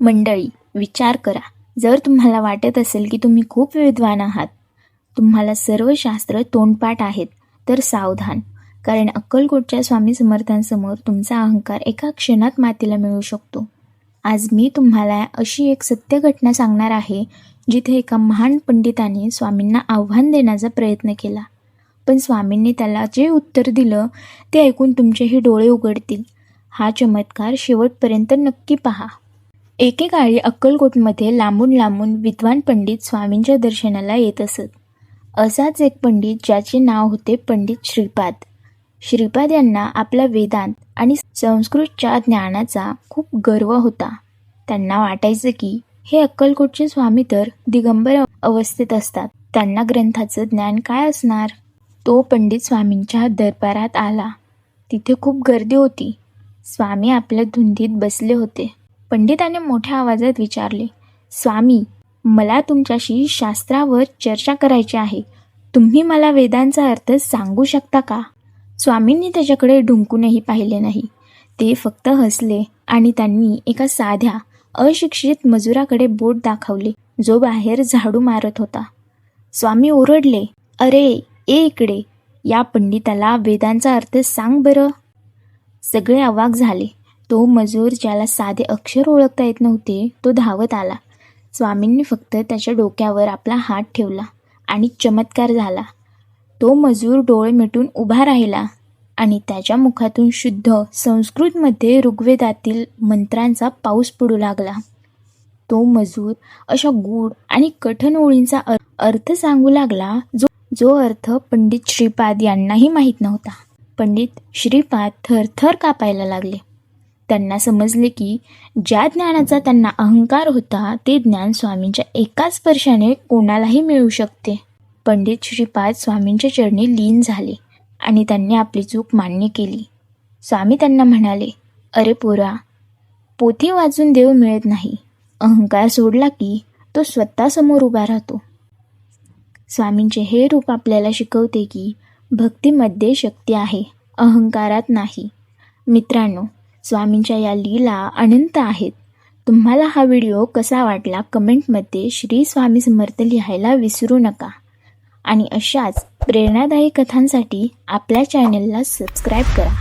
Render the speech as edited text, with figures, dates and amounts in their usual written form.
मंडळी, विचार करा. जर तुम्हाला वाटत असेल की तुम्ही खूप विद्वान आहात, तुम्हाला सर्व शास्त्र तोंडपाठ आहेत, तर सावधान. कारण अक्कलकोटच्या स्वामी समर्थांसमोर तुमचा अहंकार एका क्षणात मातीला मिळू शकतो. आज मी तुम्हाला अशी एक सत्य घटना सांगणार आहे, जिथे एका महान पंडिताने स्वामींना आव्हान देण्याचा प्रयत्न केला. पण स्वामींनी त्याला जे उत्तर दिलं ते ऐकून तुमचेही डोळे उघडतील. हा चमत्कार शेवटपर्यंत नक्की पहा. एकेकाळी अक्कलकोटमध्ये लांबून लांबून विद्वान पंडित स्वामींच्या दर्शनाला येत असत. असाच एक पंडित ज्याचे नाव होते पंडित श्रीपाद. श्रीपाद यांना आपल्या वेदांत आणि संस्कृतच्या ज्ञानाचा खूप गर्व होता. त्यांना वाटायचं की हे अक्कलकोटचे स्वामी तर दिगंबर अवस्थेत असतात, त्यांना ग्रंथाचं ज्ञान काय असणार. तो पंडित स्वामींच्या दरबारात आला. तिथे खूप गर्दी होती. स्वामी आपल्या धुंदीत बसले होते. पंडिताने मोठ्या आवाजात विचारले, स्वामी, मला तुमच्याशी शास्त्रावर चर्चा करायची आहे. तुम्ही मला वेदांचा अर्थ सांगू शकता का? स्वामींनी त्याच्याकडे ढुंकूनही पाहिले नाही. ते फक्त हसले आणि त्यांनी एका साध्या अशिक्षित मजुराकडे बोट दाखवले, जो बाहेर झाडू मारत होता. स्वामी ओरडले, अरे ए इकडे, या पंडिताला वेदांचा अर्थ सांग बरं. सगळे अवाक झाले. तो मजूर, ज्याला साधे अक्षर ओळखता येत नव्हते, तो धावत आला. स्वामींनी फक्त त्याच्या डोक्यावर आपला हात ठेवला आणि चमत्कार झाला. तो मजूर डोळे मिटून उभा राहिला आणि त्याच्या मुखातून शुद्ध संस्कृतमध्ये ऋग्वेदातील मंत्रांचा पाऊस पडू लागला. तो मजूर अशा गूढ आणि कठीण ओळींचा अर्थ सांगू लागला, जो अर्थ पंडित श्रीपाद यांनाही माहीत नव्हता. पंडित श्रीपाद थरथर कापायला लागले. त्यांना समजले की ज्या ज्ञानाचा त्यांना अहंकार होता, ते ज्ञान स्वामींच्या एका स्पर्शाने कोणालाही मिळू शकते. पंडित श्रीपाद स्वामींच्या चरणी लीन झाले आणि त्यांनी आपली चूक मान्य केली. स्वामी त्यांना म्हणाले, अरे पोरा, पोथी वाचून देव मिळत नाही. अहंकार सोडला की तो स्वतःसमोर उभा राहतो. स्वामींचे हे रूप आपल्याला शिकवते की भक्तीमध्ये शक्ती आहे, अहंकारात नाही. मित्रांनो, स्वामींच्या या लीला अनंत आहेत. तुम्हाला हा व्हिडिओ कसा वाटला कमेंटमध्ये श्री स्वामी समर्थ लिहायला विसरू नका. आणि अशाच प्रेरणादायी कथांसाठी आपल्या चॅनलला सबस्क्राईब करा.